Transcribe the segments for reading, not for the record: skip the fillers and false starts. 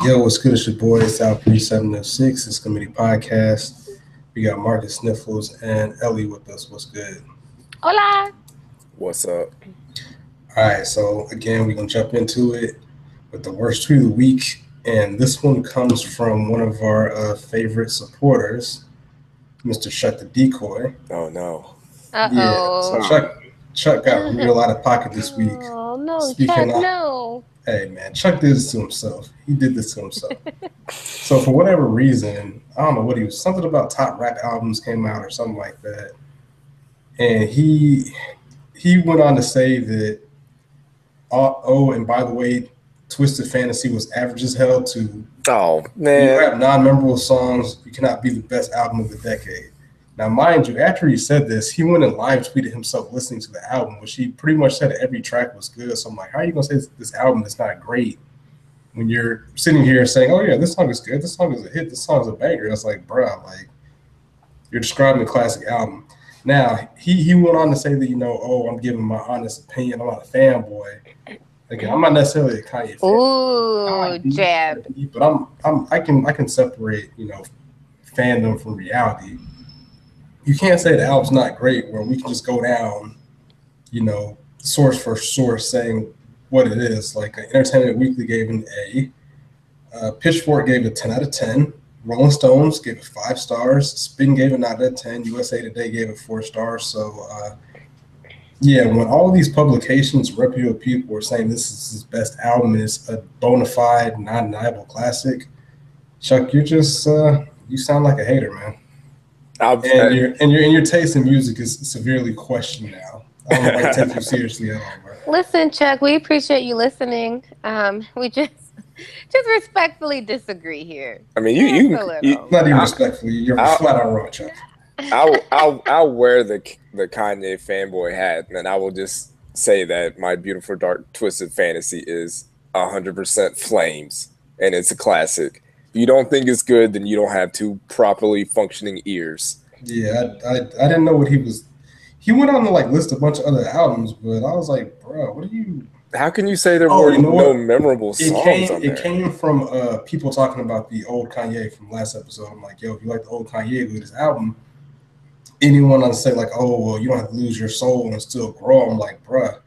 Yo, what's good? It's your boy, South 3706. It's Committee Podcast. We got Marcus Sniffles and Ellie with us. What's good? Hola. What's up? All right, so again, we're going to jump into it with the worst tweet of the week. And this one comes from one of our favorite supporters, Mr. Shut the Decoy. Oh no. Yeah, so Uh-oh. Chuck got real out of pocket this week. Oh, no, Speaking Chuck, of, no. hey man, Chuck did this to himself. He did this to himself. So for whatever reason, I don't know what he was. Something about top rap albums came out or something like that, and he went on to say that. Oh, and by the way, Twisted Fantasy was average as hell too. Oh You man. have non-memorable songs. You cannot be the best album of the decade. Now, mind you, after he said this, he went and live tweeted himself listening to the album, which he pretty much said every track was good. So I'm like, how are you gonna say this album is not great when you're sitting here saying, "Oh yeah, this song is good. This song is a hit. This song is a banger." That's like, bruh, like you're describing a classic album. Now he went on to say that oh, I'm giving my honest opinion. I'm not a fanboy. Again, I'm not necessarily a Kanye fan. Ooh, jab. But I can separate fandom from reality. You can't say the album's not great where we can just go down source for source saying what it is. Like Entertainment Weekly gave an A, Pitchfork gave it 10 out of 10, Rolling Stones gave it 5 stars, Spin gave it 9 out of 10, USA Today gave it 4 stars. So yeah, when all these publications, reputable people are saying this is his best album, is a bona fide, non-deniable classic, Chuck, you sound like a hater, man. And your taste in music is severely questioned now. I don't know if I take you seriously at all, bro. Listen, Chuck, we appreciate you listening. We just respectfully disagree here. I mean, Just a little. Not even respectfully, you're flat out wrong, Chuck. I'll wear the Kanye fanboy hat, and I will just say that My Beautiful Dark Twisted Fantasy is 100% flames, and it's a classic. If you don't think it's good, then you don't have two properly functioning ears. Yeah, I didn't know what he was. He went on to list a bunch of other albums, but I was like, bro, what are you? How can you say there were no memorable songs on there? It came from people talking about the old Kanye from last episode. I'm like, yo, if you like the old Kanye, look at his album. Anyone on to say oh, well, you don't have to lose your soul and still grow. I'm like, bruh,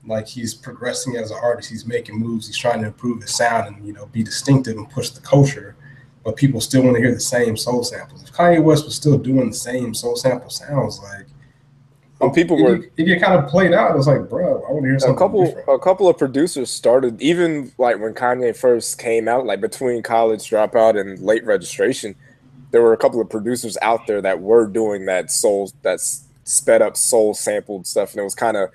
like he's progressing as an artist. He's making moves. He's trying to improve his sound and be distinctive and push the culture. But people still want to hear the same soul samples. If Kanye West was still doing the same soul sample sounds, it get kind of played out. It was like, bro, I want to hear something different. A couple of producers started, even when Kanye first came out, between College Dropout and Late Registration, there were a couple of producers out there that were doing that sped up soul sampled stuff, and it was kind of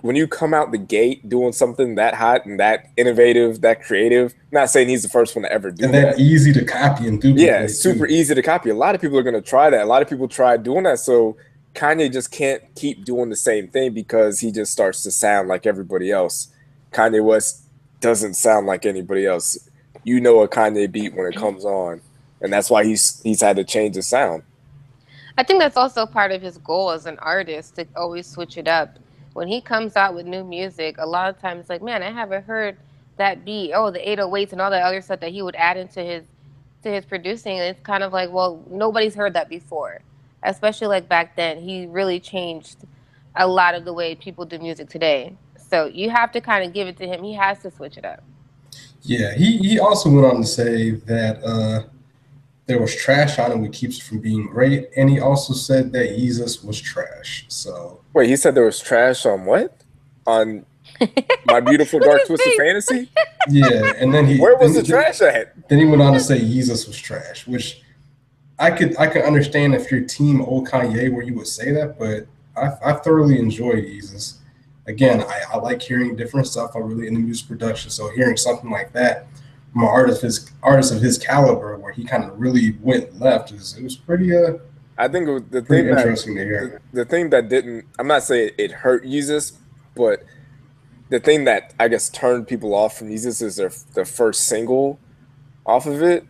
when you come out the gate doing something that hot and that innovative, that creative. I'm not saying he's the first one to ever do that. And that easy to copy and duplicate. Yeah, super easy to copy. A lot of people are going to try that. A lot of people try doing that. So Kanye just can't keep doing the same thing because he just starts to sound like everybody else. Kanye West doesn't sound like anybody else. You know a Kanye beat when it comes on, and that's why he's had to change his sound. I think that's also part of his goal as an artist to always switch it up. When he comes out with new music, a lot of times it's like, man, I haven't heard that beat. Oh, the 808s and all that other stuff that he would add into his producing. And it's kind of like, well, nobody's heard that before. Especially back then, he really changed a lot of the way people do music today. So you have to kind of give it to him. He has to switch it up. Yeah, he also went on to say that there was trash on it, which keeps it from being great, and he also said that Yeezus was trash. So wait, he said there was trash on what? On My Beautiful Dark Twisted Fantasy? Yeah, and then where was the trash at? Then he went on to say Yeezus was trash, which I could understand if you're team old Kanye where you would say that, but I thoroughly enjoy Yeezus. Again, I like hearing different stuff. I'm really into music production, so hearing something like that from an artist of his caliber, where he kind of really went left, it was pretty. I think the pretty thing interesting to hear. The thing that didn't, I'm not saying it hurt Yeezus, but the thing that I guess turned people off from Yeezus is their first single off of it.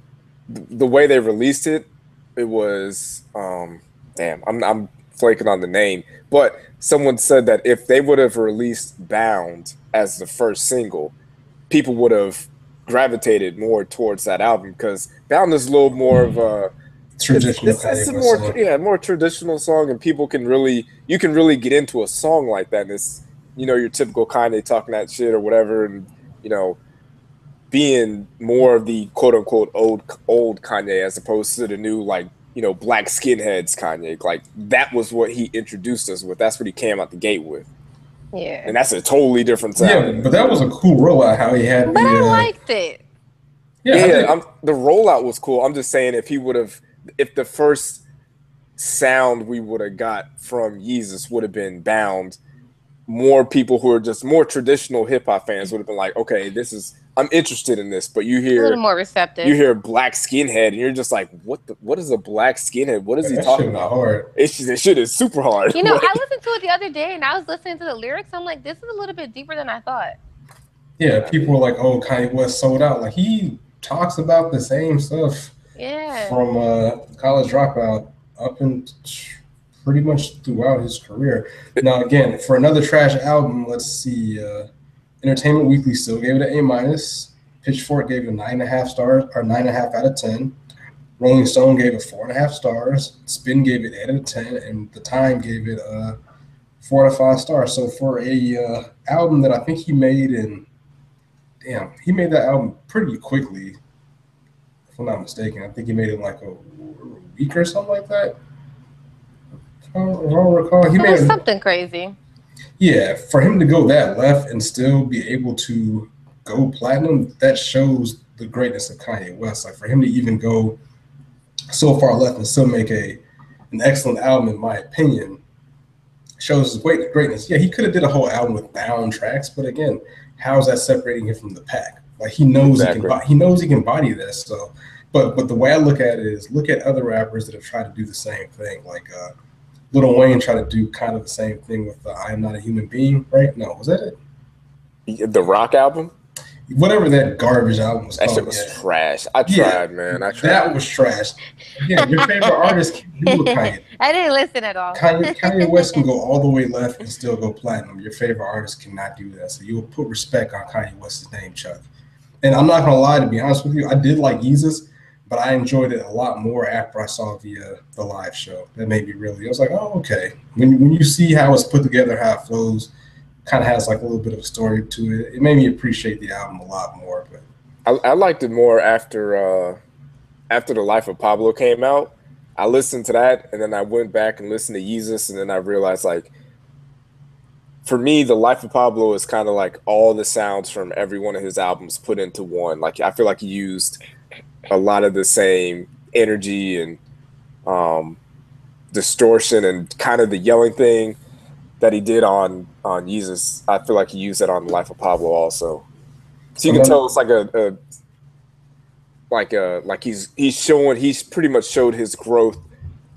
The way they released it, it was damn. I'm flaking on the name, but someone said that if they would have released Bound as the first single, people would have gravitated more towards that album, because Bound is a little more of a Traditional it's Kanye a West more song. more traditional song, and you can really get into a song like that. And it's, your typical Kanye talking that shit or whatever, and being more of the quote unquote old Kanye as opposed to the new, like, black skinheads Kanye. Like, that was what he introduced us with. That's what he came out the gate with. Yeah. And that's a totally different sound. Yeah, but that was a cool rollout. How he had But I liked it. Yeah, the rollout was cool. I'm just saying, if the first sound we would have got from Yeezus would have been Bound, more people who are just more traditional hip hop fans would have been like, okay, I'm interested in this. But you A little more receptive. You hear black skinhead, and you're just like, what is a black skinhead? What is he talking about? Hard. That shit is super hard. I listened to it the other day, and I was listening to the lyrics. I'm like, this is a little bit deeper than I thought. Yeah, people were like, oh, Kanye West sold out. Like, he talks about the same stuff from College Dropout up and pretty much throughout his career. Now, again, for another trash album, let's see. Entertainment Weekly still gave it an A-. Pitchfork gave it 9.5 stars, or 9.5 out of 10. Rolling Stone gave it 4.5 stars. Spin gave it 8 out of 10, and The Time gave it 4 out of 5 stars. So for a album that I think he made he made that album pretty quickly, if I'm not mistaken. I think he made it in like a week or something like that. If I don't recall, he made something crazy. Yeah, for him to go that left and still be able to go platinum, that shows the greatness of Kanye West. Like, for him to even go so far left and still make an excellent album, in my opinion, shows his greatness. Yeah, he could have did a whole album with Bound tracks, but again, how is that separating him from the pack? Like, he knows he can body this. So, but the way I look at it is, look at other rappers that have tried to do the same thing. Like Lil Wayne tried to do kind of the same thing with I Am Not a Human Being, right? No, was that it? The Rock album? Whatever that garbage album was called. That shit was trash. I tried, man. I tried. That was trash. Yeah, your favorite artist can do Kanye. I didn't listen at all. Kanye West can go all the way left and still go platinum. Your favorite artist cannot do that. So you will put respect on Kanye West's name, Chuck. And I'm not going to lie, to be honest with you, I did like Yeezus, but I enjoyed it a lot more after I saw the live show. That made me really, I was like, oh, okay. When you see how it's put together, how it flows, kind of has like a little bit of a story to it. It made me appreciate the album a lot more. But I liked it more after The Life of Pablo came out. I listened to that, and then I went back and listened to Yeezus, and then I realized, like, for me, The Life of Pablo is kind of like all the sounds from every one of his albums put into one. Like, I feel like he used a lot of the same energy and distortion and kind of the yelling thing that he did on Yeezus. I feel like he used that on The Life of Pablo also. So you can tell it's like he's pretty much showed his growth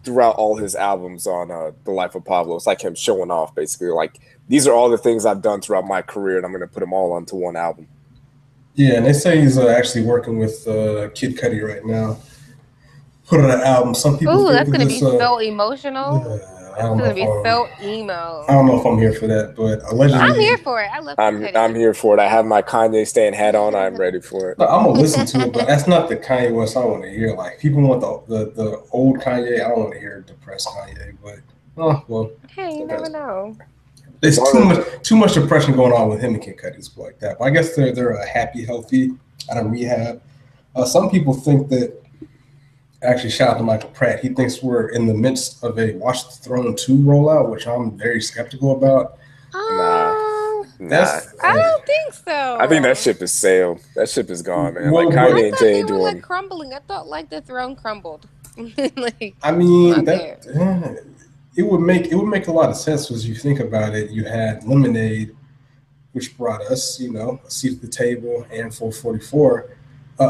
throughout all his albums on The Life of Pablo. It's like him showing off, basically. Like, these are all the things I've done throughout my career, and I'm going to put them all onto one album. Yeah, and they say he's actually working with Kid Cudi right now. Put on an album. Some people. Ooh, that's going to be so emotional. Yeah, it's going to be so emo. I don't know if I'm here for that, but allegedly. I'm here for it. I love Kid Cudi. I'm here for it. I have my Kanye Stan hat on. I'm ready for it. I'm going to listen to it, but that's not the Kanye West I want to hear. Like, people want the old Kanye. I don't want to hear depressed Kanye, but, oh, well. Hey, you never know. There's too much depression going on with him and Kid Cudi like that. But I guess they're happy, healthy, out of rehab. Some people think that, actually, shout out to Michael Pratt, he thinks we're in the midst of a Watch the Throne 2 rollout, which I'm very skeptical about. Nah. I don't think so. I think that ship is sailed. That ship is gone, man. Well, like, Kanye and Jay doing. Like crumbling. I thought like the throne crumbled. Like, I mean, it would make a lot of sense as you think about it. You had Lemonade, which brought us, a seat at the table, and 444.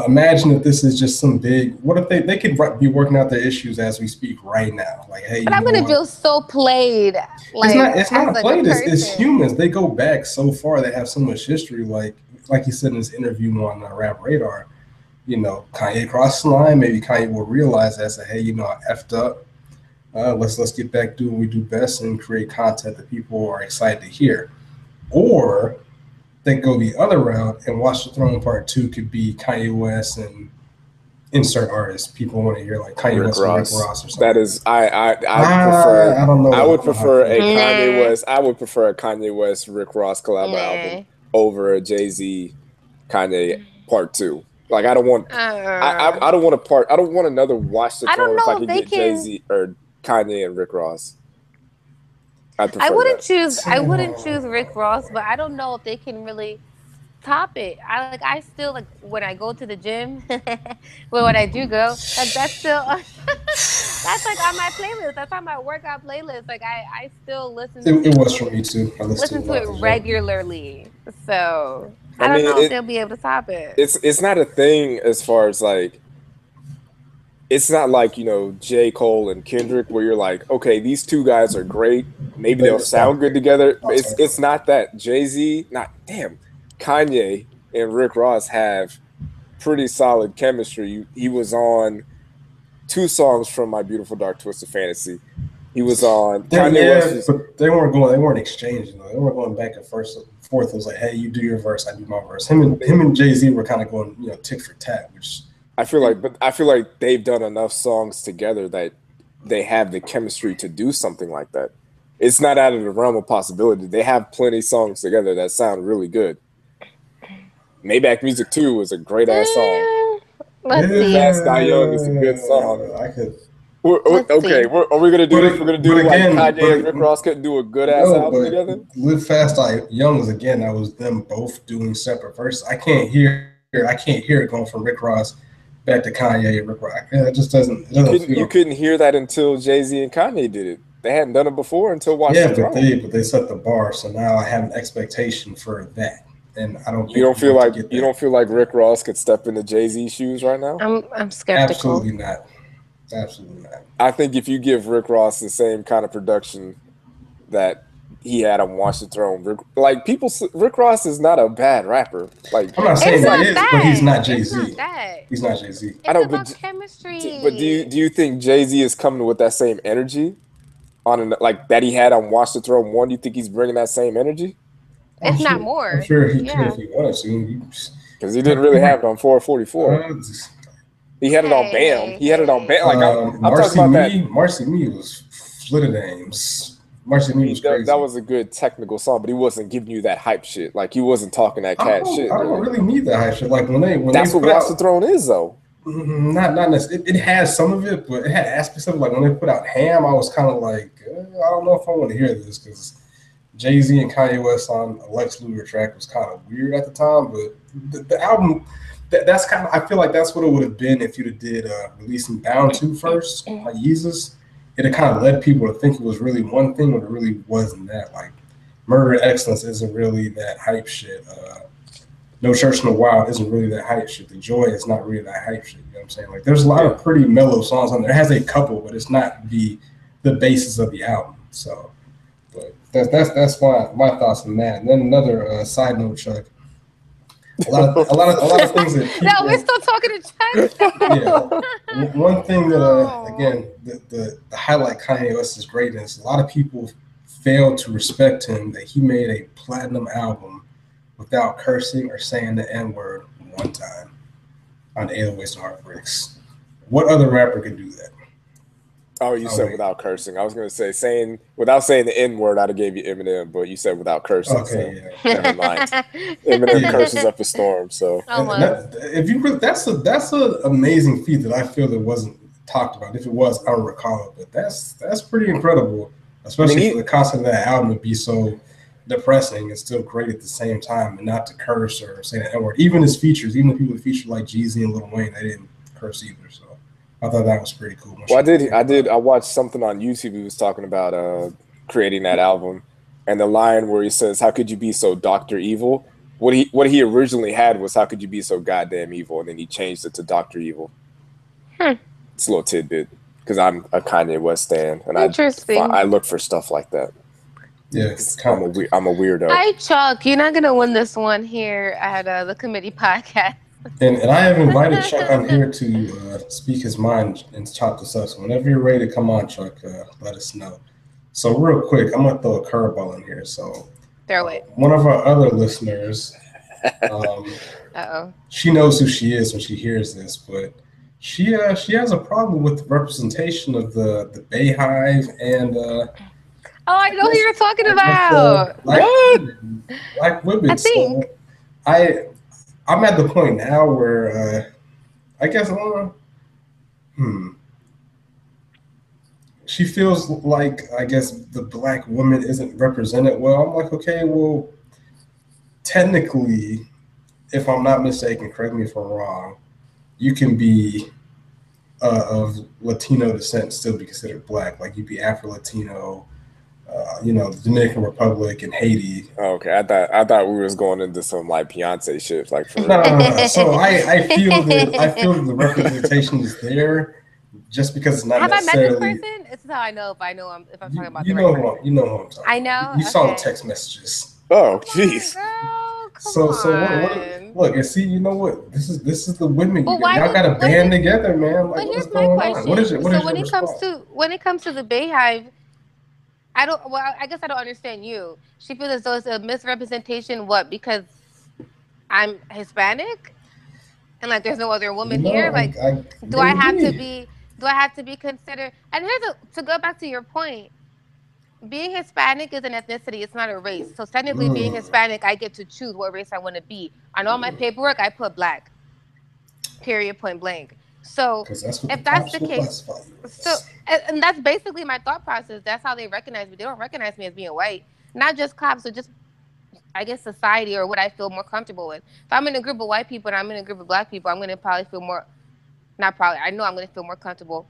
Imagine if this is just some big. What if they could be working out their issues as we speak right now? Like, hey, but I'm gonna feel so played. Like, it's not played. It's humans. They go back so far. They have so much history. Like he said in his interview on Rap Radar. Kanye crossed the line. Maybe Kanye will realize that. Say, hey, I effed up. Let's get back to what we do best and create content that people are excited to hear. Or they go the other route and Watch the Throne Part 2 could be Kanye West and insert artist. People want to hear like Kanye West or Rick Ross or something. That is, I prefer. I don't know. I would prefer a Kanye Nah. West. I would prefer a Kanye West Rick Ross collab album over a Jay-Z Kanye Part 2. Like I don't want. I don't want a part. I don't want another Watch the I don't Throne if know I if could they get Jay-Z or Kanye and Rick Ross. I wouldn't choose Rick Ross, but I don't know if they can really top it. I still like when I go to the gym. Well, when I do go, that's still that's like on my playlist. That's on my workout playlist. Like I still listen. It was for me too. I listen to it regularly. So I I don't mean, know if they'll be able to top it. It's not a thing as far as like. It's not like, you know, J. Cole and Kendrick where you're like, okay, these two guys are great. Maybe they'll sound good together. But it's not that. Kanye and Rick Ross have pretty solid chemistry. He was on 2 songs from My Beautiful Dark Twisted Fantasy. He was on Kanye West. But they weren't exchanging though. They weren't going back and forth. It was like, hey, you do your verse, I do my verse. Him and Jay-Z were kind of going, you know, tit for tat, which I feel like they've done enough songs together that they have the chemistry to do something like that. It's not out of the realm of possibility. They have plenty of songs together that sound really good. Maybach Music 2 is a great ass song. Let's see. Fast Die Young is a good song. Are we gonna do this? We're gonna do like Kanye and Rick Ross couldn't do a good ass album together. Live Fast Die Young was again. That was them both doing separate verses. I can't hear it going from Rick Ross back to Kanye and Rick Ross. It just doesn't. You couldn't hear that until Jay-Z and Kanye did it. They hadn't done it before until Watch the Throne. But they set the bar, so now I have an expectation for that, and I don't. You don't feel like Rick Ross could step into Jay-Z's shoes right now? I'm skeptical. Absolutely not. Absolutely not. I think if you give Rick Ross the same kind of production that he had on Watch the Throne, Rick Ross is not a bad rapper. Like I'm not saying that he is, but he's not Jay-Z. He's not Jay-Z. It's about chemistry. But do you think Jay-Z is coming with that same energy that he had on Watch the Throne 1? Do you think he's bringing that same energy? If not more. I'm sure he could if he wanted to. Because he didn't really have it on 444. He had it on BAM. He had it on BAM. Like I'm talking about that. Marcy Me was Flitterdames. Marcy Me was crazy. That was a good technical song, but he wasn't giving you that hype shit. Like he wasn't talking that cat shit. I don't really need that hype shit. Like when that's they what Watch the Throne is, though. Not necessarily. It has some of it, but it had aspects of it. Like when they put out Ham, I was kind of like, I don't know if I want to hear this because Jay-Z and Kanye West on a Lex Luger track was kind of weird at the time. But the album. That's kind of. I feel like that's what it would have been if you'd have did releasing Bound 2 first by Yeezus. It had kind of led people to think it was really one thing, but it really wasn't that. Like Murder and Excellence isn't really that hype shit. No Church in the Wild isn't really that hype shit. The Joy is not really that hype shit. You know what I'm saying? Like there's a lot of pretty mellow songs on there. It has a couple, but it's not the basis of the album. So, but that's my thoughts on that. And then another side note, Chuck. A lot of things that people, no, we're still talking to Chuck. Yeah, one thing that again the highlight Kanye West's greatness. A lot of people failed to respect him that he made a platinum album without cursing or saying the N-word one time on 808s and Heartbreaks. What other rapper could do that? Oh, you said without cursing. I was going to say without saying the N-word, I'd have gave you Eminem, but you said without cursing. Okay, so never mind. Eminem curses up a storm. So that's an amazing feat that I feel that wasn't talked about. If it was, I don't recall it, but that's pretty incredible, especially for the concept of that album to be so depressing and still great at the same time, and not to curse or say the N-word. Even his features, even the people that featured like Jeezy and Lil Wayne, they didn't curse either. So I thought that was pretty cool. Well, I watched something on YouTube. He was talking about creating that album, and the line where he says, "How could you be so Dr. Evil?" What he originally had was, "How could you be so goddamn evil?" And then he changed it to Dr. Evil. It's a little tidbit because I'm a Kanye West fan, and I look for stuff like that. Yeah, I'm a weirdo. Hi, Chuck. You're not gonna win this one here at the committee podcast. And I have invited Chuck on here to speak his mind and chop this up. So whenever you're ready to come on, Chuck, let us know. So real quick, I'm going to throw a curveball in here. So Throw it. One of our other listeners, Uh-oh. she knows who she is when she hears this, but she has a problem with the representation of the Bayhive and Oh, I know who you're talking about. black women. I think. So I'm at the point now where I guess she feels like I guess the black woman isn't represented well. I'm like, okay, well, technically, if I'm not mistaken, correct me if I'm wrong, you can be of Latino descent and still be considered black. Like you'd be Afro-Latino, the Dominican Republic and Haiti. Okay, I thought we was going into some like Beyonce shit, like for real. No. So I feel that the representation is there, just because it's not necessarily. Have I met this person? This is how I know if I'm talking about the right person. You know who I'm talking. I know. About. You saw the text messages. Oh, jeez. So look and see. You know what? This is the women. Y'all got to band together, man. Like, but here's my question. When it comes to the Bayhive, I guess I don't understand you. She feels as though it's a misrepresentation. What? Because I'm Hispanic, and like there's no other woman here. Like, do I have to be considered? And to go back to your point. Being Hispanic is an ethnicity. It's not a race. So technically, being Hispanic, I get to choose what race I want to be. On all my paperwork, I put black. Period. Point blank. So if that's the case, and that's basically my thought process. That's how they recognize me. They don't recognize me as being white. Not just cops, but just I guess society or what I feel more comfortable with. If I'm in a group of white people and I'm in a group of black people, I'm going to probably feel more. Not probably. I know I'm going to feel more comfortable.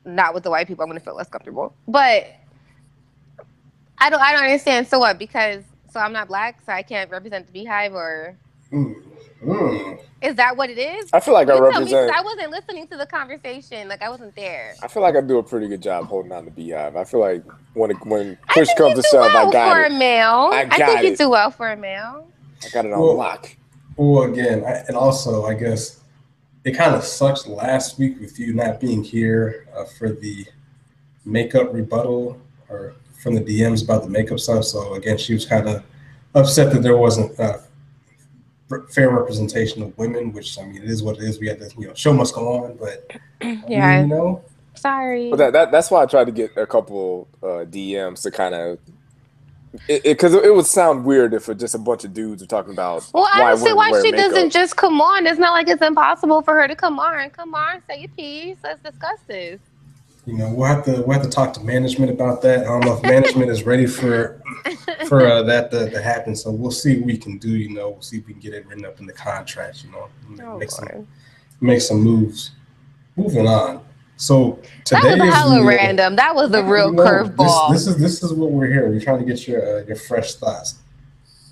Not with the white people. I'm going to feel less comfortable. But I don't understand. So what? Because I'm not black, so I can't represent the Beehive, or is that what it is? I feel like I represent. I wasn't listening to the conversation. Like I wasn't there. I feel like I do a pretty good job holding on to Beehive. I feel like when push comes to shove, I got it. I think you do well for a male. I got it on lock. Well, again, and also I guess it kind of sucks last week with you not being here for the makeup rebuttal or from the DMs about the makeup stuff. So again, she was kind of upset that there wasn't fair representation of women, which I mean, it is what it is. We had to, show must go on, but yeah, sorry. But that's why I tried to get a couple DMs to kind of, because it would sound weird if just a bunch of dudes were talking about. Well, I don't see why she doesn't just come on. It's not like it's impossible for her to come on. Come on, say your piece. Let's discuss this. We'll have to talk to management about that. I don't know if management is ready for that to happen. So we'll see what we can do. We'll see if we can get it written up in the contract. Make some moves. Moving on. So today that was hella random. That was a real curveball. This is what we're here. We're trying to get your fresh thoughts.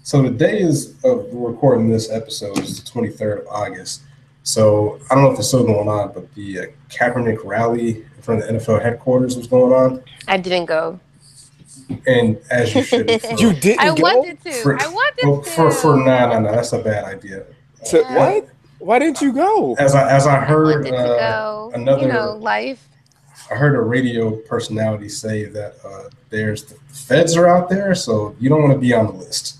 So today we're recording this episode is the 23rd of August. So I don't know if it's still going on, but the Kaepernick rally in front of the NFL headquarters was going on. I didn't go. And as you should. You didn't go? I wanted to. No, that's a bad idea. What? Why didn't you go? As I heard life. I heard a radio personality say that the feds are out there, so you don't want to be on the list.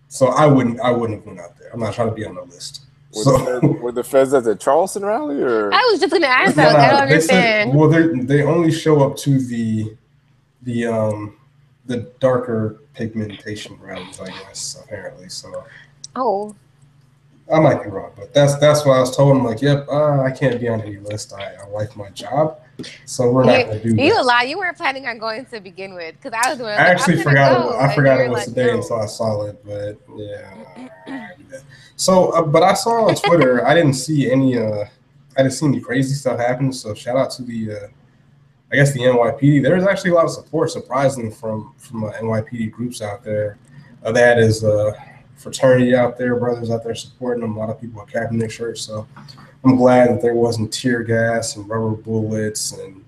So I wouldn't have went out there. I'm not trying to be on the list. Were the feds at the Charleston rally, or? I was just gonna ask that. I don't understand. They only show up to the darker pigmentation rallies, I guess, apparently. So. Oh. I might be wrong, but that's why I was told. I'm like, yep, I can't be on any list. I like my job, so we're not gonna do that. You lie. You weren't planning on going to begin with, because I was doing. I actually forgot. I forgot it was today until I saw it, but yeah. So, but I saw on Twitter. I didn't see any crazy stuff happen. So shout out to I guess the NYPD. There's actually a lot of support, surprisingly, from NYPD groups out there. That is fraternity out there, brothers out there supporting them. A lot of people with Kaepernick shirts. So I'm glad that there wasn't tear gas and rubber bullets and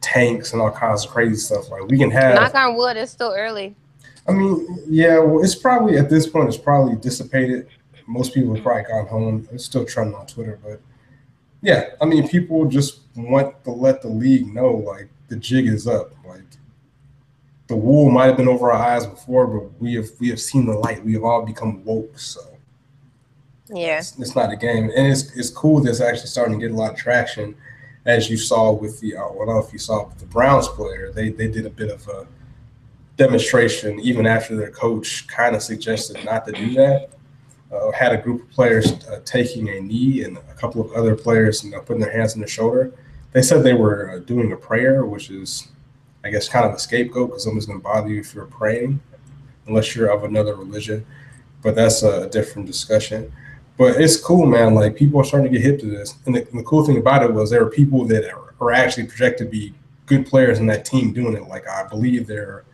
tanks and all kinds of crazy stuff. Like we can have. Knock on wood. It's still early. I mean, yeah. Well, it's probably at this point. It's probably dissipated. Most people have probably gone home. It's still trending on Twitter, but yeah. I mean, people just want to let the league know, like, the jig is up. Like, the wool might have been over our eyes before, but we have seen the light. We have all become woke. So Yeah. it's not a game, and it's cool that it's actually starting to get a lot of traction, as you saw with the I don't know if you saw with the Browns player. They did a bit of a demonstration even after their coach kind of suggested not to do that. Had a group of players taking a knee and a couple of other players putting their hands on their shoulder. They said they were doing a prayer, which is, I guess, kind of a scapegoat because someone's going to bother you if you're praying, unless you're of another religion. But that's a different discussion. But it's cool, man. Like, people are starting to get hip to this. And the cool thing about it was there are people that are actually projected to be good players in that team doing it. Like, I believe their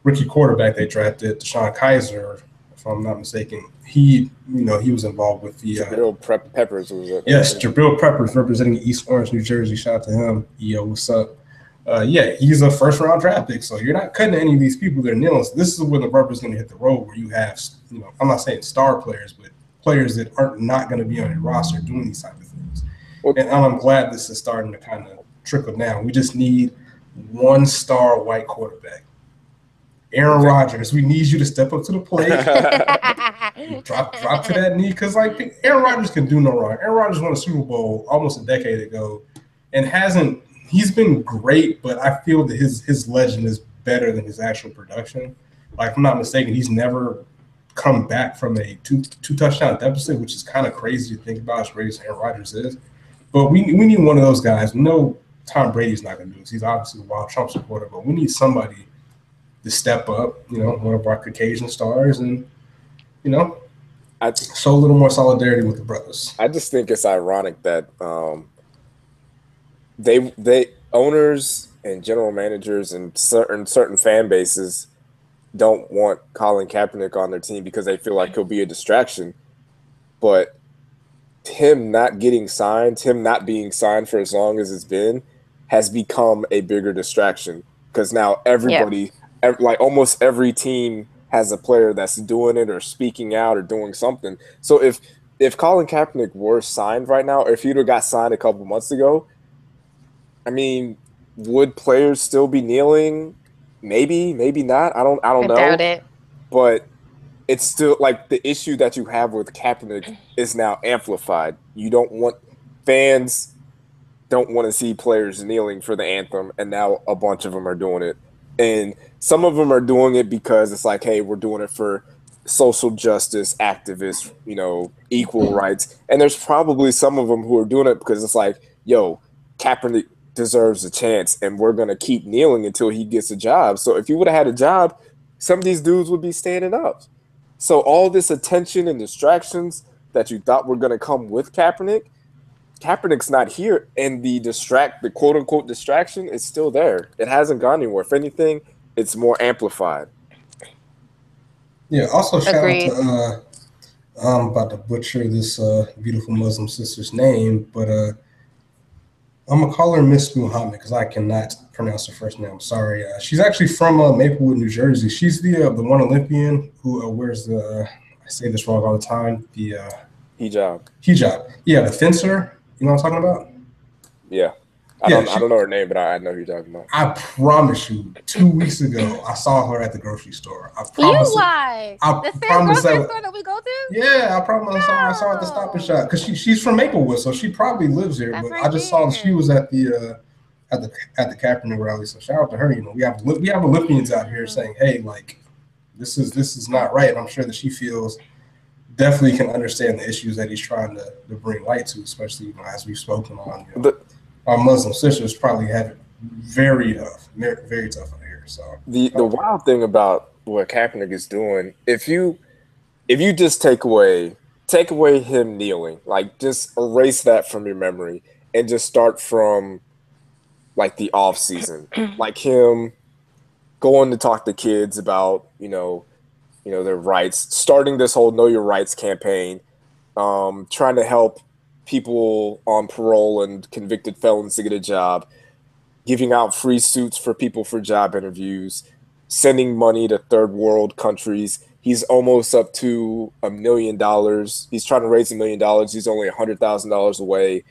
rookie quarterback they drafted, DeShone Kizer, if I'm not mistaken, he was involved with the Jabril Peppers was it? Yes, Jabril Peppers representing East Orange, New Jersey. Shout out to him. Yo, what's up? Yeah, he's a first-round draft pick, so you're not cutting any of these people that are kneeling. So this is when the rubber's going to hit the road, where you have, I'm not saying star players, but players that aren't not going to be on your roster doing these type of things. And I'm glad this is starting to kind of trickle down. We just need one star white quarterback. Aaron Rodgers, we need you to step up to the plate, drop to that knee, because like Aaron Rodgers can do no wrong. Aaron Rodgers won a Super Bowl almost a decade ago, and he's been great, but I feel that his legend is better than his actual production. Like, if I'm not mistaken, he's never come back from a two touchdown deficit, which is kind of crazy to think about as great as Aaron Rodgers is. But we need one of those guys. We know Tom Brady's not going to do this. He's obviously a wild Trump supporter, but we need somebody to step up, one of our Caucasian stars, and show a little more solidarity with the brothers. I just think it's ironic that they owners and general managers and certain fan bases don't want Colin Kaepernick on their team because they feel like he'll be a distraction. But him not getting signed, him not being signed for as long as it's been, has become a bigger distraction because now everybody, like almost every team, has a player that's doing it or speaking out or doing something. So if Colin Kaepernick were signed right now, or if he'd have got signed a couple months ago, I mean, would players still be kneeling? Maybe not. I don't know. I doubt it. But it's still like the issue that you have with Kaepernick is now amplified. Fans don't want to see players kneeling for the anthem, and now a bunch of them are doing it. And some of them are doing it because it's like, hey, we're doing it for social justice activists, equal rights. And there's probably some of them who are doing it because it's like, yo, Kaepernick deserves a chance, and we're going to keep kneeling until he gets a job. So if he would have had a job, some of these dudes would be standing up. So all this attention and distractions that you thought were going to come with Kaepernick's not here, and the quote-unquote distraction is still there. It hasn't gone anywhere. If anything, it's more amplified. Yeah, also shout out to I'm about to butcher this beautiful Muslim sister's name, but I'm going to call her Miss Muhammad because I cannot pronounce her first name. I'm sorry. She's actually from Maplewood, New Jersey. She's the one Olympian who wears I say this wrong all the time, the hijab. Yeah, the fencer. You know what I'm talking about? Yeah. I don't know her name, but I know who you're talking about. I promise you, 2 weeks ago, I saw her at the grocery store. I promise. You lied. The same grocery store that we go to? Yeah, I promise. No. I saw her at the Stop and Shop because she's from Maplewood, so she probably lives here. But I just saw that she was at the Kaepernick rally. So shout out to her. We have Olympians out here saying, "Hey, like this is not right." And I'm sure that she feels definitely can understand the issues that he's trying to bring light to, especially as we've spoken on. Our Muslim sisters probably have it very tough out here. So the wild thing about what Kaepernick is doing, if you just take away him kneeling, like just erase that from your memory and just start from like the off season, like him going to talk to kids about their rights, starting this whole Know Your Rights campaign, trying to help people on parole and convicted felons to get a job, giving out free suits for people for job interviews, sending money to third world countries. He's almost up to $1 million. He's trying to raise $1 million. He's only $100,000 away.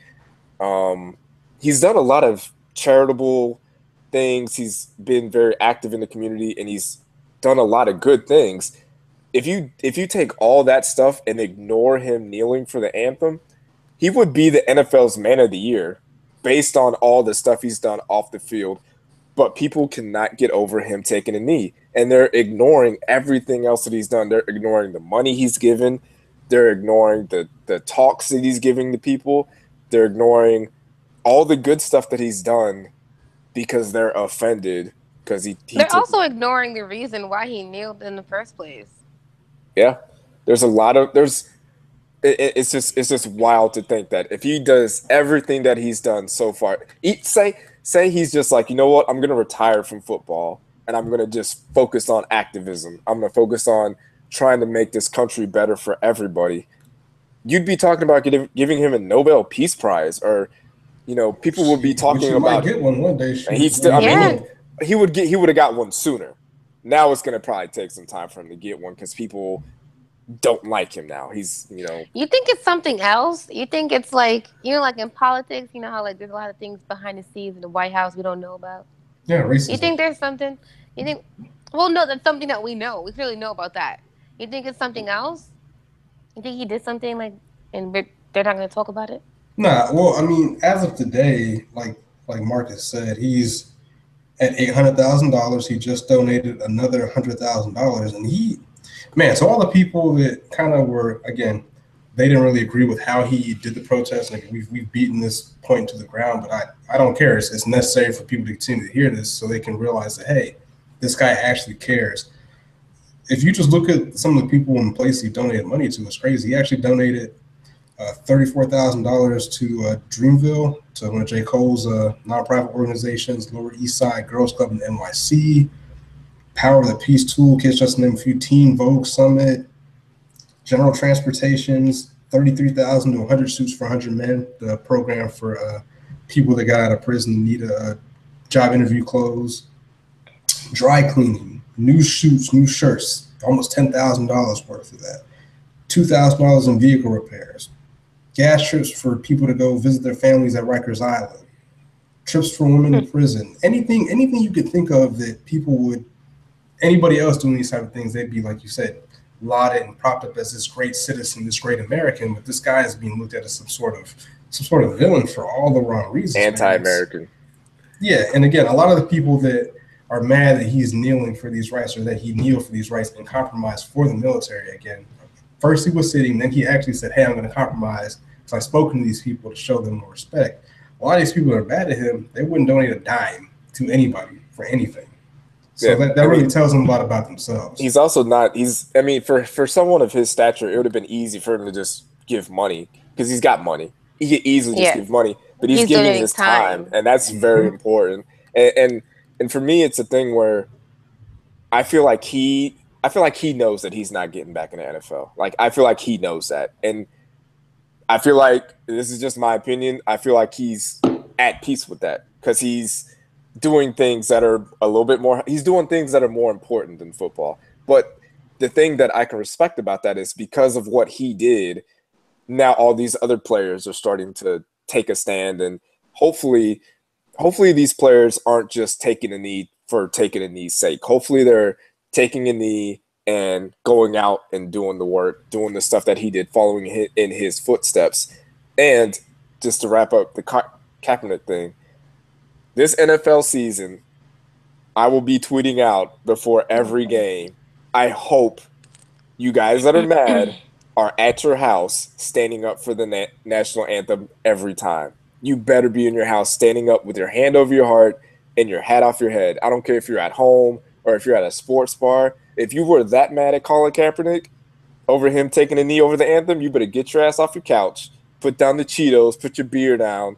He's done a lot of charitable things. He's been very active in the community, and he's done a lot of good things. If you take all that stuff and ignore him kneeling for the anthem, he would be the NFL's man of the year based on all the stuff he's done off the field. But people cannot get over him taking a knee, and they're ignoring everything else that he's done. They're ignoring the money he's given. They're ignoring the talks that he's giving to people. They're ignoring all the good stuff that he's done because they're offended because he They're also ignoring the reason why he kneeled in the first place. Yeah, there's a lot of it's just wild to think that if he does everything that he's done so far, say he's just like, you know what, I'm gonna retire from football and I'm gonna just focus on activism. I'm gonna focus on trying to make this country better for everybody. You'd be talking about giving him a Nobel Peace Prize, or people would be talking about. Might get one day. And he still, he would have got one sooner. Now it's gonna probably take some time for him to get one because people don't like him now. He's, You think it's something else? You think it's like, like in politics, how like there's a lot of things behind the scenes in the White House we don't know about? Yeah, racism. You think there's something? You think? Well, no, that's something that we know. We clearly know about that. You think it's something else? You think he did something and they're not going to talk about it? Nah. Well, I mean, as of today, like Marcus said, he's at $800,000. He just donated another $100,000, and so all the people that kind of were, again, they didn't really agree with how he did the protest. Like we've beaten this point to the ground, but I don't care. It's necessary for people to continue to hear this so they can realize that, hey, this guy actually cares. If you just look at some of the people in place he donated money to, it's crazy. He actually donated $34,000 to Dreamville, to one of J. Cole's nonprofit organizations, Lower East Side Girls Club in NYC, Power of the Peace Toolkit, just to name a few, Teen Vogue Summit, General Transportations, 33,000 to 100 Suits for 100 Men, the program for people that got out of prison and need a job interview clothes, dry cleaning, new suits, new shirts, almost $10,000 worth of that, $2,000 in vehicle repairs, gas trips for people to go visit their families at Rikers Island, trips for women in prison, anything you could think of that people would, anybody else doing these type of things, they'd be, like you said, lauded and propped up as this great citizen, this great American, but this guy is being looked at as some sort of villain for all the wrong reasons. Anti-American. Yeah, and again, a lot of the people that are mad that he's kneeling for these rights, or that he kneeled for these rights and compromised for the military again. First he was sitting, then he actually said, hey, I'm going to compromise. So I've spoken to these people to show them more respect. A lot of these people that are mad at him, they wouldn't donate a dime to anybody for anything. So that really tells them a lot about themselves. He's also not, for someone of his stature, it would have been easy for him to just give money because he's got money. He could easily just give money, but he's giving his time, and that's very important. And for me, it's a thing where I feel like he knows that he's not getting back in the NFL. Like, I feel like he knows that. And I feel like, this is just my opinion, I feel like he's at peace with that because he's doing things that are a little bit more, he's doing things that are more important than football. But the thing that I can respect about that is because of what he did, now all these other players are starting to take a stand, and hopefully these players aren't just taking a knee for taking a knee's sake. Hopefully they're taking a knee and going out and doing the work, doing the stuff that he did, following in his footsteps. And just to wrap up the Kaepernick thing, this NFL season, I will be tweeting out before every game, I hope you guys that are mad are at your house standing up for the national anthem every time. You better be in your house standing up with your hand over your heart and your hat off your head. I don't care if you're at home or if you're at a sports bar. If you were that mad at Colin Kaepernick over him taking a knee over the anthem, you better get your ass off your couch, put down the Cheetos, put your beer down,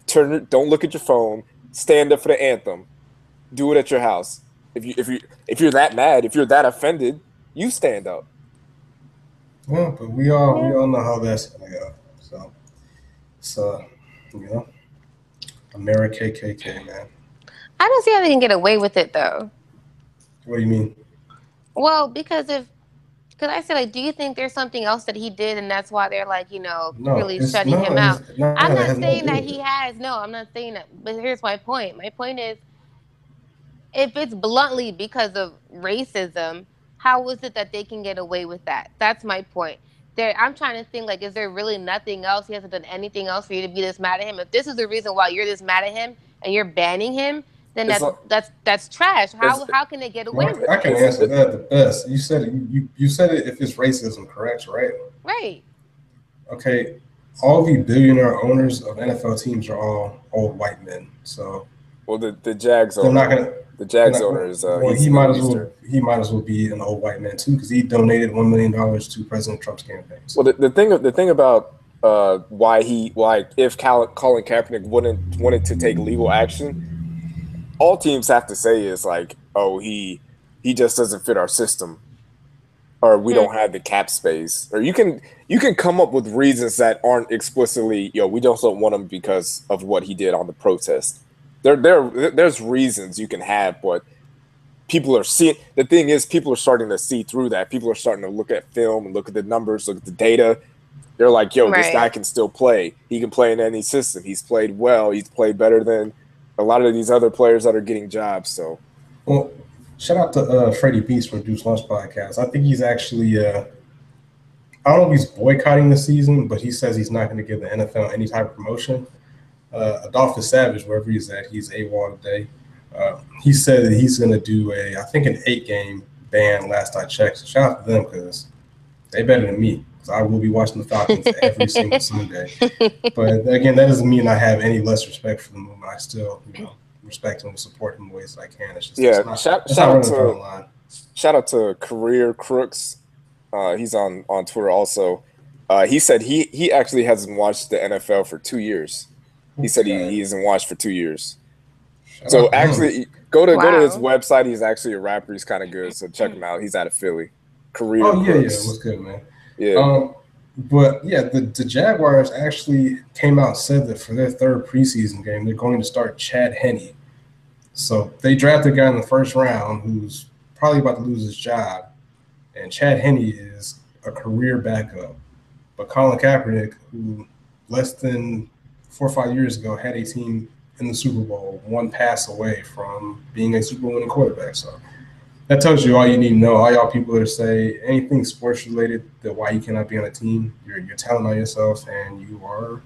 don't look at your phone, stand up for the anthem. Do it at your house. If you're that mad, if you're that offended, you stand up. Well, but we all know how that's gonna go. So America KKK, man. I don't see how they can get away with it though. What do you mean? Well, because I said, like, do you think there's something else that he did and that's why they're like, really shutting him out? I'm not saying that he has. No, I'm not saying that. But here's my point. My point is, if it's bluntly because of racism, how is it that they can get away with that? That's my point. I'm trying to think like, is there really nothing else? He hasn't done anything else for you to be this mad at him. If this is the reason why you're this mad at him and you're banning him, then It's like that's trash. it's How can they get away Well, with I can it? answer that the best. You said it. You said it. If it's racism, correct? Right? Right. Okay. All the billionaire owners of NFL teams are all old white men. So well, the Jags they're owner, not gonna. the Jags owner is Well, he's Middle Eastern. He might as well be an old white man too, because he donated $1 million to President Trump's campaign. So, Well, the thing about why if Colin Kaepernick wouldn't wanted to take legal action, all teams have to say is like, oh, he just doesn't fit our system, or we don't have the cap space, or you can come up with reasons that aren't explicitly, we just don't want him because of what he did on the protest. There's reasons you can have, but people are seeing. The thing is, people are starting to see through that. People are starting to look at film and look at the numbers, look at the data. They're like, yo, this guy can still play. He can play in any system. He's played well. He's played better than a lot of these other players that are getting jobs. So, well, shout out to Freddie Beast from Juice Lunch Podcast. I think he's actually, I don't know if he's boycotting the season, but he says he's not going to give the NFL any type of promotion. Adolphus Savage, wherever he's at, he's AWOL today. He said that he's going to do I think an 8-game ban last I checked. So shout out to them because they better than me. I will be watching the Falcons every single Sunday. But again, that doesn't mean I have any less respect for the movement. I still, respect him and support him in ways that I can. It's just, shout out to Career Crooks. He's on Twitter also. He said he actually hasn't watched the NFL for 2 years. He said he hasn't watched for 2 years. So actually, go to his website. He's actually a rapper. He's kind of good. So check him out. He's out of Philly. Career. Oh yeah, Crooks. what's good, man? Yeah. But yeah, the Jaguars actually came out and said that for their third preseason game, they're going to start Chad Henne. So they drafted a guy in the first round who's probably about to lose his job, and Chad Henne is a career backup. But Colin Kaepernick, who less than 4 or 5 years ago had a team in the Super Bowl, one pass away from being a Super Bowl winning quarterback. So that tells you all you need to know. All y'all people that say anything sports related, that why you cannot be on a team, you're telling on yourself, and you are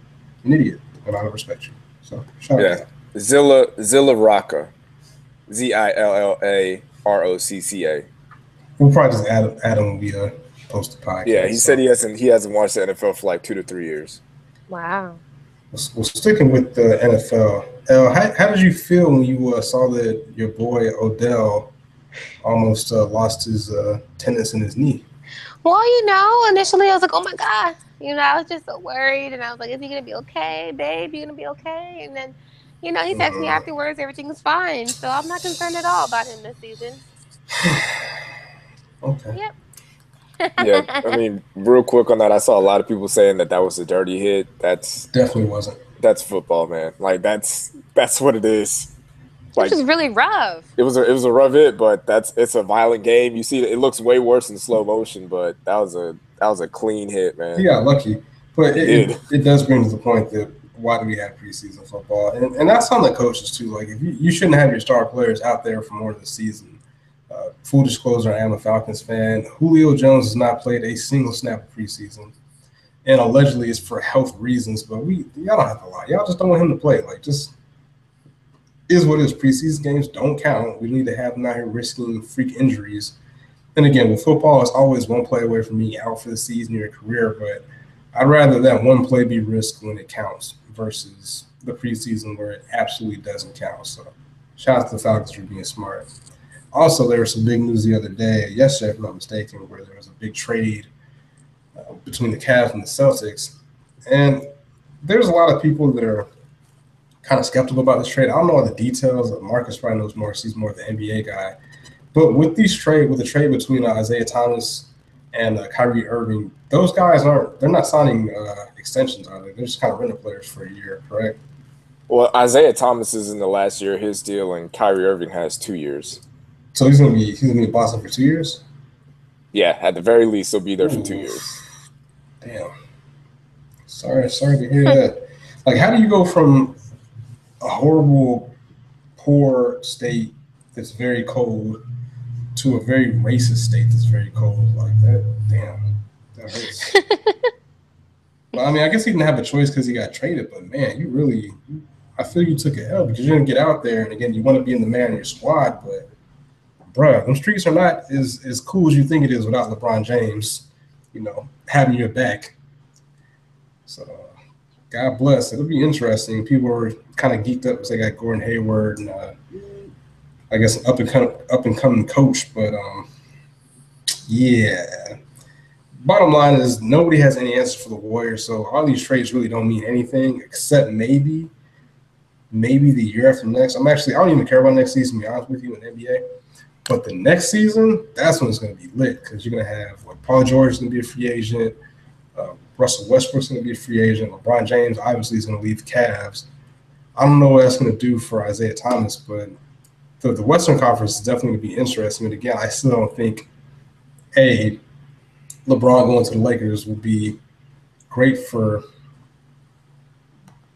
an idiot, and I don't respect you. So shout out. Zilla Rocca, ZILLAROCCA. We'll probably just add him when we post the podcast. Yeah, he said he hasn't watched the NFL for like 2 to 3 years. Wow. Well, sticking with the NFL, how did you feel when you saw that your boy Odell almost lost his tendons in his knee? Well, initially I was like, oh my God. I was just so worried. And I was like, is he going to be okay, babe? You going to be okay? And then, he texted me afterwards, everything's fine. So I'm not concerned at all about him this season. Okay. Yep. Yeah, I mean, real quick on that, I saw a lot of people saying that was a dirty hit. That's definitely wasn't. That's football, man. Like that's what it is. Like, which is really rough. It was a rough hit, but it's a violent game. You see, it looks way worse in slow motion, but that was a clean hit, man. He got lucky, but it does bring to the point that why do we have preseason football, and that's on the coaches too. Like if you shouldn't have your star players out there for more of the season. Full disclosure, I am a Falcons fan. Julio Jones has not played a single snap of preseason, and allegedly it's for health reasons. But y'all don't have to lie. Y'all just don't want him to play. Like, just is what it is. Preseason games don't count. We need to have him out here risking freak injuries. And again, with football, it's always one play away from being out for the season of your career. But I'd rather that one play be risked when it counts versus the preseason where it absolutely doesn't count. So shout out to the Falcons for being smart. Also, there was some big news the other day, yesterday, if I'm not mistaken, where there was a big trade between the Cavs and the Celtics. And there's a lot of people that are kind of skeptical about this trade. I don't know all the details. Marcus probably knows more. He's more of the NBA guy. But with the trade between Isaiah Thomas and Kyrie Irving, those guys they're not signing extensions, are they? They're just kind of rental players for a year, correct? Well, Isaiah Thomas is in the last year of his deal, and Kyrie Irving has 2 years. So he's gonna be in Boston for 2 years? Yeah, at the very least, he'll be there for 2 years. Damn. Sorry to hear that. Like, how do you go from a horrible, poor state that's very cold to a very racist state that's very cold. Like that, damn, that hurts. But I mean, I guess he didn't have a choice because he got traded. But man, I feel you took a L because you didn't get out there. And again, you want to be in the man in your squad, but bruh, them streets are not as cool as you think it is without LeBron James, having your back. So God bless. It'll be interesting. People are kind of geeked up because they got Gordon Hayward and I guess an up and coming coach. But yeah. Bottom line is nobody has any answer for the Warriors. So all these trades really don't mean anything except maybe the year after next. I don't even care about next season, to be honest with you, in the NBA. But the next season, that's when it's going to be lit because you're going to have Paul George is going to be a free agent. Russell Westbrook's going to be a free agent. LeBron James obviously is going to leave the Cavs. I don't know what that's going to do for Isaiah Thomas, but the Western Conference is definitely going to be interesting. And again, I still don't think, LeBron going to the Lakers would be great for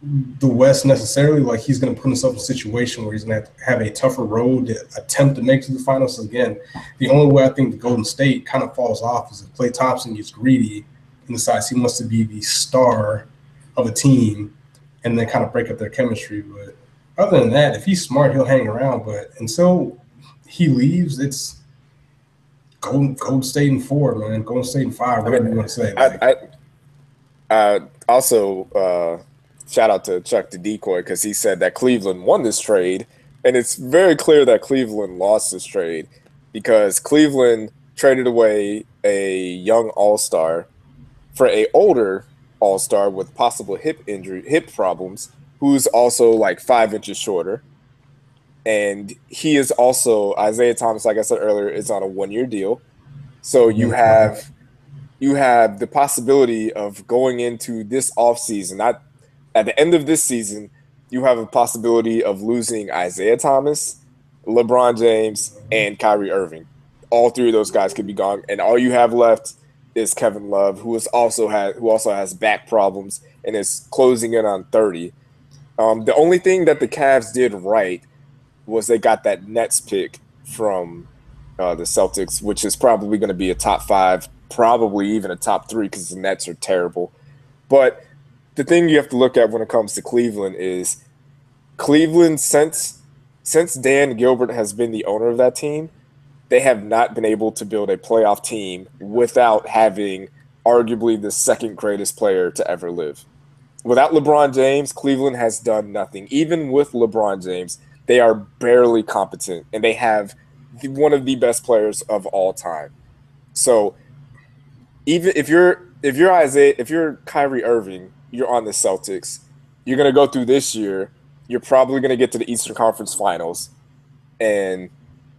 the West necessarily. Like he's going to put himself in a situation where he's going to have a tougher road to attempt to make it to the finals. So again, the only way I think the Golden State kind of falls off is if Klay Thompson gets greedy and decides he wants to be the star of a team and then kind of break up their chemistry. But other than that, if he's smart, he'll hang around. But until he leaves, it's Golden State in 4, man. Golden State in 5, whatever you want to say. I also shout out to Chuck the Decoy because he said that Cleveland won this trade, and it's very clear that Cleveland lost this trade because Cleveland traded away a young all-star for a older all-star with possible hip problems, who's also like 5 inches shorter. And he is also, Isaiah Thomas, like I said earlier, is on a 1-year deal. So you have the possibility of going into this offseason, not at the end of this season, you have a possibility of losing Isaiah Thomas, LeBron James, and Kyrie Irving. All 3 of those guys could be gone. And all you have left is Kevin Love, who also has back problems and is closing in on 30. The only thing that the Cavs did right was they got that Nets pick from the Celtics, which is probably going to be a top 5, probably even a top 3 because the Nets are terrible. But the thing you have to look at when it comes to Cleveland is Cleveland, since Dan Gilbert has been the owner of that team, they have not been able to build a playoff team without having arguably the second greatest player to ever live. Without LeBron James, Cleveland has done nothing. Even with LeBron James, they are barely competent, and they have one of the best players of all time. So even if you're Kyrie Irving, you're on the Celtics, you're going to go through this year, you're probably going to get to the Eastern Conference Finals, and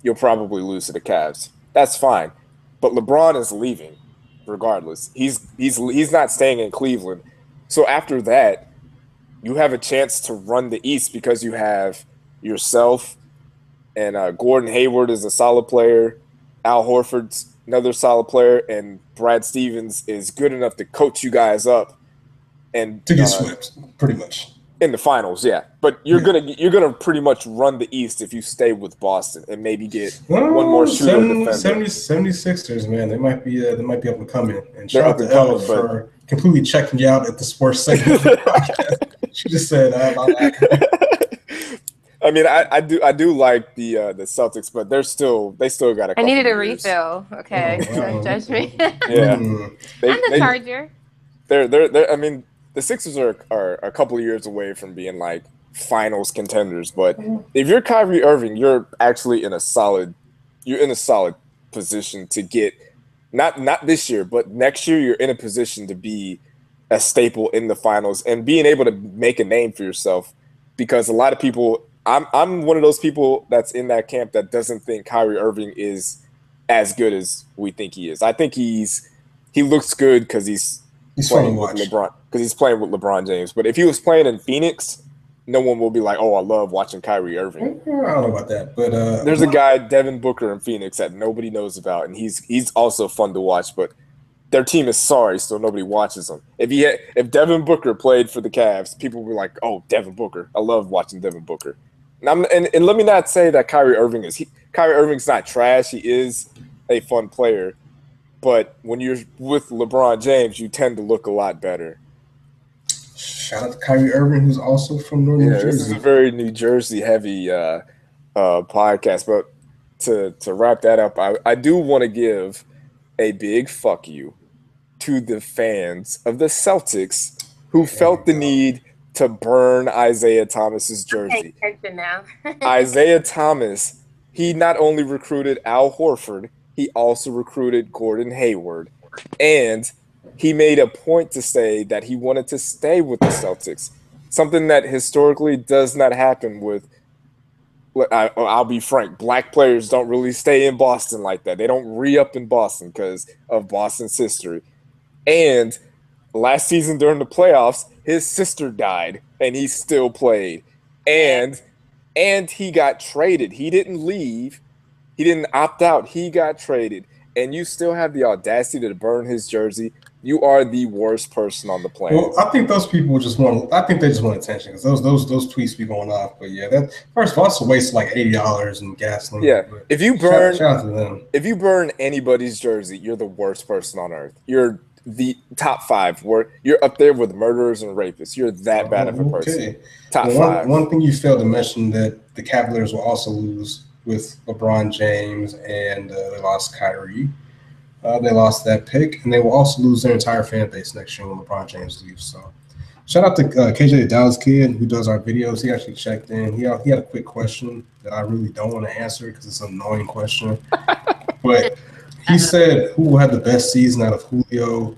you'll probably lose to the Cavs. That's fine. But LeBron is leaving regardless. He's not staying in Cleveland. So after that, you have a chance to run the East because you have yourself and Gordon Hayward is a solid player. Al Horford's another solid player, and Brad Stevens is good enough to coach you guys up and to get swept, pretty much in the finals. Yeah, but you're gonna pretty much run the East if you stay with Boston and maybe get one more shooter defender. 76ers, man, they might be able to come in. And shout out to Elle for completely checking you out at the sports segment of the podcast. She just said, I mean, I do like the Celtics, but they still got a couple I needed a years. refill. Okay, don't judge me. Yeah, I'm the Charger. They're. I mean, the Sixers are a couple of years away from being like finals contenders. But if you're Kyrie Irving, you're actually in a solid position to get not this year, but next year. You're in a position to be a staple in the finals and being able to make a name for yourself, because a lot of people. I'm one of those people that's in that camp that doesn't think Kyrie Irving is as good as we think he is. I think he looks good because he's playing with LeBron, because he's playing with LeBron James. But if he was playing in Phoenix, no one will be like, "Oh, I love watching Kyrie Irving." I don't know about that, but there's a guy, Devin Booker, in Phoenix that nobody knows about, and he's also fun to watch. But their team is sorry, so nobody watches them. If Devin Booker played for the Cavs, people would be like, "Oh, Devin Booker! I love watching Devin Booker." And let me not say that Kyrie Irving's not trash. He is a fun player. But when you're with LeBron James, you tend to look a lot better. Shout out to Kyrie Irving, who's also from New Jersey. This is a very New Jersey heavy podcast. But to wrap that up, I do want to give a big fuck you to the fans of the Celtics who felt the need to burn Isaiah Thomas's jersey. Isaiah Thomas, he not only recruited Al Horford, he also recruited Gordon Hayward. And he made a point to say that he wanted to stay with the Celtics, something that historically does not happen with, I'll be frank, black players don't really stay in Boston like that. They don't re-up in Boston because of Boston's history. And last season during the playoffs, his sister died and he still played. And he got traded. He didn't leave. He didn't opt out. He got traded. And you still have the audacity to burn his jersey. You are the worst person on the planet. Well, I think those people just want. I think they just want attention because those tweets be going off. But yeah, that first of all, it's a waste of like $80 in gasoline. Yeah, if you burn, shout out to them. If you burn anybody's jersey, you're the worst person on earth. You're the top 5. You're up there with murderers and rapists. You're that bad of a person. Top 5. One thing you failed to mention that the Cavaliers will also lose with LeBron James and they lost Kyrie. They lost that pick, and they will also lose their entire fan base next year when LeBron James leaves. So, shout out to KJ the Dallas Kid who does our videos. He actually checked in. He had a quick question that I really don't want to answer because it's an annoying question. But he said, "Who will have the best season out of Julio?"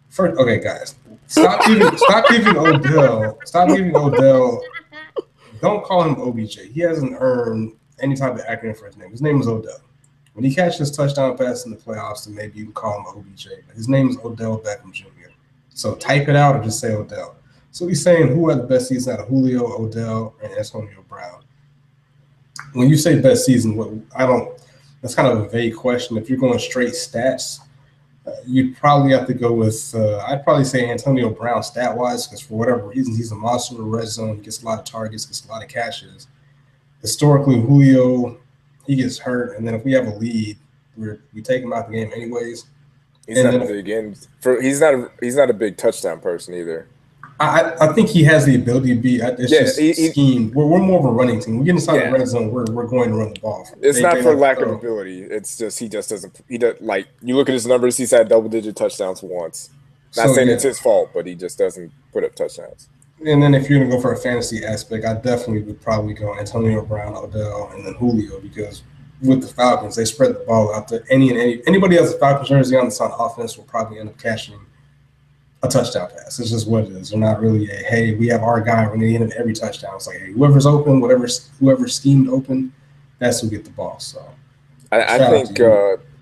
First, okay, guys, stop giving Odell. Stop giving Odell. Don't call him OBJ. He hasn't earned any type of acronym for his name. His name is Odell. When he catches touchdown pass in the playoffs, then maybe you can call him OBJ. But his name is Odell Beckham Jr. So type it out or just say Odell. So he's saying who had the best season out of Julio, Odell, and Antonio Brown. When you say best season, that's kind of a vague question. If you're going straight stats, you'd probably have to go with, I'd probably say Antonio Brown stat-wise because for whatever reason, he's a monster in the red zone. He gets a lot of targets, gets a lot of catches. Historically, Julio, he gets hurt, and then if we have a lead, we take him out the game anyways. He's not a big touchdown person either. I think he has the ability to be. It's just scheme. We're more of a running team. We get inside the red zone. We're going to run the ball. It's not for lack of ability. It's just he just doesn't. He does like you look at his numbers. He's had double-digit touchdowns once. Not saying it's his fault, but he just doesn't put up touchdowns. And then if you're gonna go for a fantasy aspect, I definitely would probably go Antonio Brown, Odell, and then Julio because with the Falcons, they spread the ball out to anybody has a Falcons jersey on this on offense will probably end up catching a touchdown pass. It's just what it is. They're not really hey, we have our guy, we're gonna hit him every touchdown. It's like, hey, whoever's open, whoever schemed open, that's who get the ball. So I think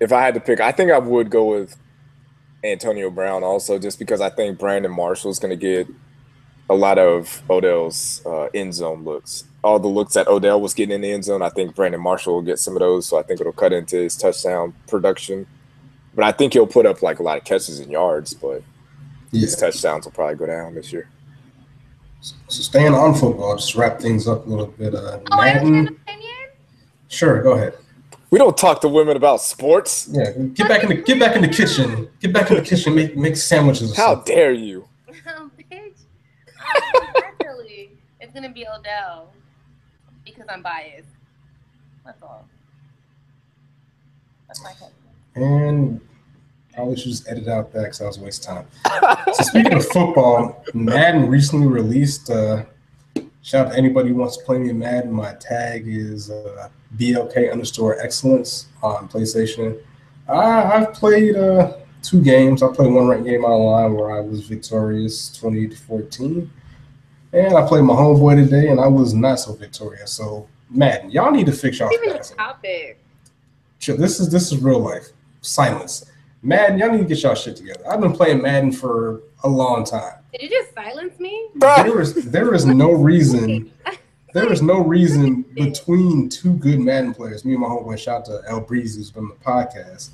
if I had to pick, I think I would go with Antonio Brown also, just because I think Brandon Marshall is gonna get a lot of Odell's end zone looks. All the looks that Odell was getting in the end zone, I think Brandon Marshall will get some of those. So I think it'll cut into his touchdown production. But I think he'll put up like a lot of catches and yards, but his touchdowns will probably go down this year. So staying on football, just wrap things up a little bit. Madden. Sure, go ahead. We don't talk to women about sports. Yeah, get back in the kitchen. Get back in the kitchen. Make sandwiches. How dare you? Actually, it's gonna be Odell because I'm biased. That's all. That's my question. And probably should just edit out that because that was a waste of time. So speaking of football, Madden recently released. Shout out to anybody who wants to play me in Madden. My tag is BLK_excellence on PlayStation. I've played 2 games. I played one ranked game online where I was victorious 20-14. And I played my homeboy today, and I was not so victorious. So, Madden, y'all need to fix y'all. Even a topic. This is real life. Silence. Madden, y'all need to get y'all shit together. I've been playing Madden for a long time. Did you just silence me? There is no reason. There is no reason between 2 good Madden players. Me and my homeboy, shout out to El Breezy, who's been on the podcast.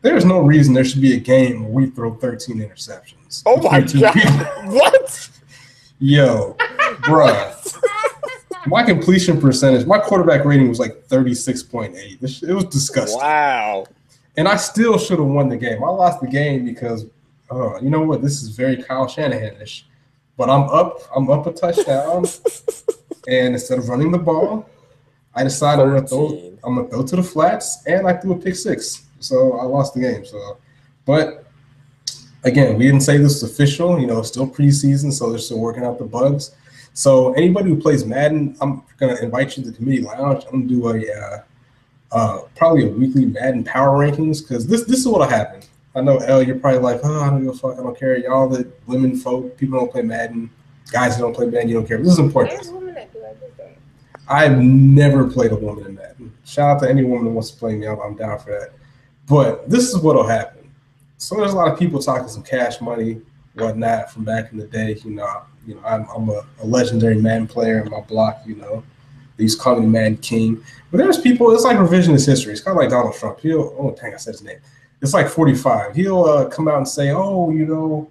There's no reason there should be a game where we throw 13 interceptions. Oh my God. What? Yo, bruh. My completion percentage, my quarterback rating was like 36.8. It was disgusting. Wow. And I still should have won the game. I lost the game because, you know what? This is very Kyle Shanahan-ish. But I'm up a touchdown, and instead of running the ball, I decided I'm gonna throw to the flats, and I threw a pick six. So I lost the game. So, but again, we didn't say this was official. You know, it's still preseason, so they're still working out the bugs. So anybody who plays Madden, I'm gonna invite you to the community lounge. I'm gonna do probably a weekly Madden power rankings, because this is what'll happen. I know, Elle, you're probably like, oh, I don't give a fuck, I don't care. Y'all the women folk, people don't play Madden, guys who don't play Madden, you don't care. This is important. There's women that do. I just don't. I've never played a woman in Madden. Shout out to any woman that wants to play me. I'm down for that. But this is what'll happen. So there's a lot of people talking some cash money, whatnot, from back in the day. You know, I'm a legendary Madden player in my block. You know, they used to call me the Madden King. But there's people. It's like revisionist history. It's kind of like Donald Trump. I said his name. It's like 45. He'll come out and say, "Oh, you know,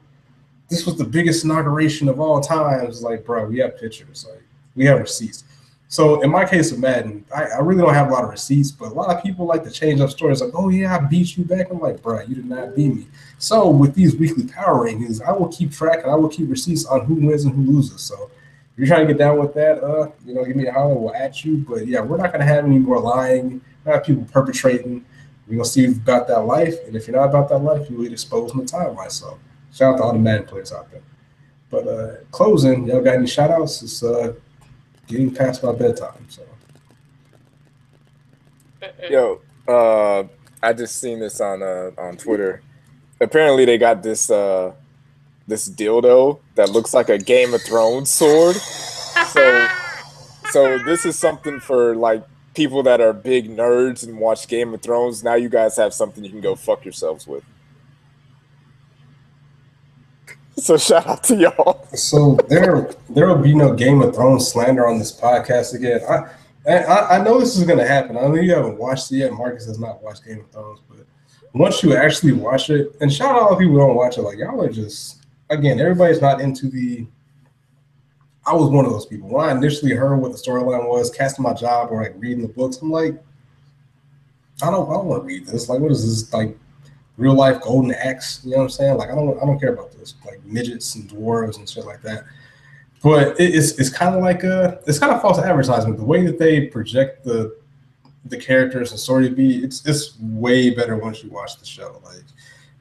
this was the biggest inauguration of all time." It's like, bro, we have pictures. Like, we have receipts. So in my case of Madden, I really don't have a lot of receipts, but a lot of people like to change up stories like, oh yeah, I beat you back. I'm like, bro, you did not beat me. So with these weekly power rankings, I will keep track and I will keep receipts on who wins and who loses. So if you're trying to get down with that, give me a holler, we'll at you. But yeah, we're not gonna have any more lying, not people perpetrating. We're gonna see about that life. And if you're not about that life, you will get exposed in the timeline. So shout out to all the Madden players out there. But closing, y'all got any shout outs? It's getting past my bedtime, so. Yo, I just seen this on Twitter. Apparently, they got this this dildo that looks like a Game of Thrones sword. So this is something for like people that are big nerds and watch Game of Thrones. Now you guys have something you can go fuck yourselves with. So shout out to y'all. So there will be no Game of Thrones slander on this podcast again. I know this is going to happen. I know you haven't watched it yet. Marcus has not watched Game of Thrones, but once you actually watch it, and shout out all the people who don't watch it, like y'all are just, again, everybody's not into the. I was one of those people. When I initially heard what the storyline was, casting my job or like reading the books, I'm like, I don't want to read this. Like, what is this, like real life Golden Axe? You know what I'm saying? Like, I don't care about this, like midgets and dwarves and shit like that. But it's kind of like it's kind of false advertisement. The way that they project the characters and story to be, it's way better once you watch the show. Like,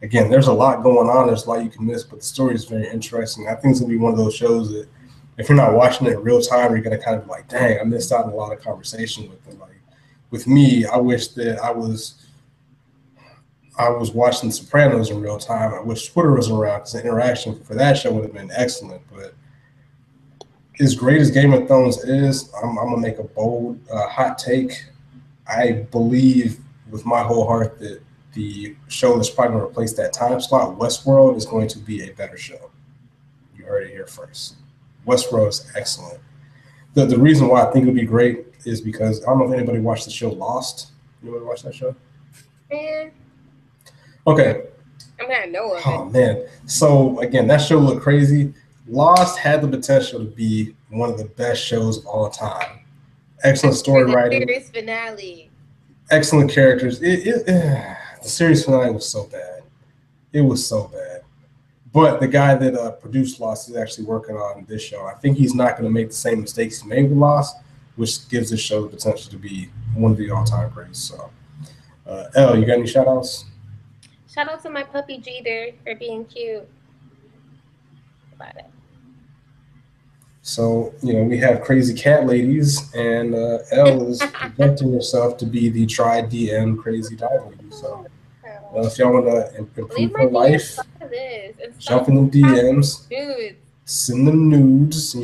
again, there's a lot going on. There's a lot you can miss, but the story is very interesting. I think it's gonna be one of those shows that if you're not watching it in real time, you're gonna kind of be like, dang, I missed out on a lot of conversation with them. Like with me, I wish that I was watching Sopranos in real time. I wish Twitter was around because the interaction for that show would have been excellent. But as great as Game of Thrones is, I'm gonna make a bold, hot take. I believe with my whole heart that the show that's probably going to replace that time slot, Westworld, is going to be a better show. You heard it here first. Westworld is excellent. The reason why I think it would be great is because I don't know if anybody watched the show Lost. Anybody watch that show? Man. Okay. I mean, I know of it. Oh, man. So, again, that show looked crazy. Lost had the potential to be one of the best shows of all time. Excellent story writing. The series finale. Excellent characters. The series finale was so bad. It was so bad. But the guy that produced Lost is actually working on this show. I think he's not going to make the same mistakes he made with Lost, which gives this show the potential to be one of the all-time greats. So, Elle, you got any shout-outs? Shout out to my puppy Jeter for being cute. About it. So, we have crazy cat ladies, and Elle is projecting herself to be the tri-DM crazy dive lady. So, if y'all want to improve her life, jump in the DMs, send them nudes.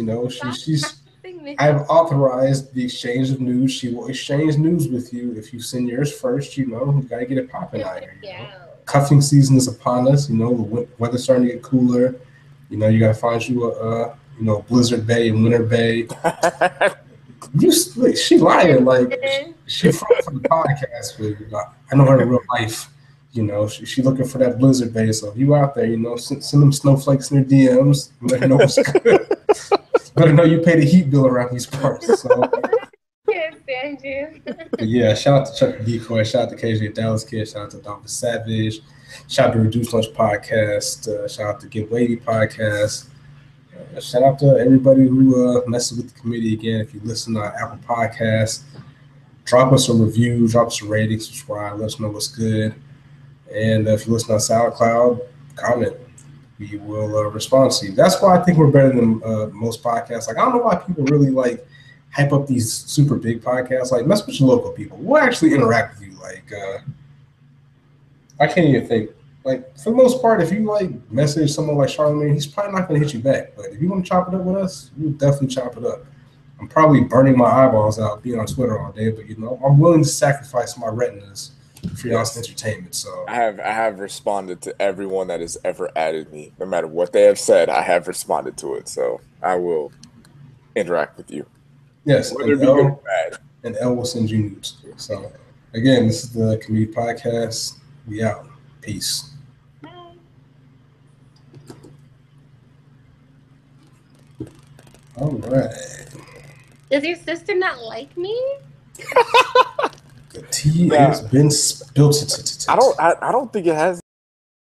I've authorized the exchange of nudes. She will exchange nudes with you if you send yours first. You got to get it popping out here. Cuffing season is upon us. The weather's starting to get cooler. You got to find you a Blizzard Bay and Winter Bay. She lying like she from the podcast, but I know her in real life. She looking for that Blizzard Bay. So if you out there, send them snowflakes in their DMs. Let her know what's good. Better know you pay the heat bill around these parts. So. Can't stand you. But yeah, shout out to Chuck the Decoy, shout out to KJ Dallas Kid, shout out to Dr. Savage, shout out to Reduced Lunch Podcast, shout out to Give Lady Podcast. Shout out to everybody who messes with the committee again. If you listen on Apple Podcasts, drop us a review, drop us a rating, subscribe, let us know what's good. And if you listen on SoundCloud, comment. We will respond to you. That's why I think we're better than most podcasts. Like, I don't know why people really like hype up these super big podcasts. Like, mess with your local people. We'll actually interact with you. Like, I can't even think. Like, for the most part, if you like message someone like Charlamagne, he's probably not going to hit you back. But if you want to chop it up with us, we'll definitely chop it up. I'm probably burning my eyeballs out being on Twitter all day, but I'm willing to sacrifice my retinas for y'all's entertainment. So I have responded to everyone that has ever added me, no matter what they have said. I have responded to it, so I will interact with you. Yes, whether it be good or bad. And Elle will send you news. So again, this is the Committee Podcast. We out. Peace. All right. Does your sister not like me? The tea has been spilled. I don't think it has.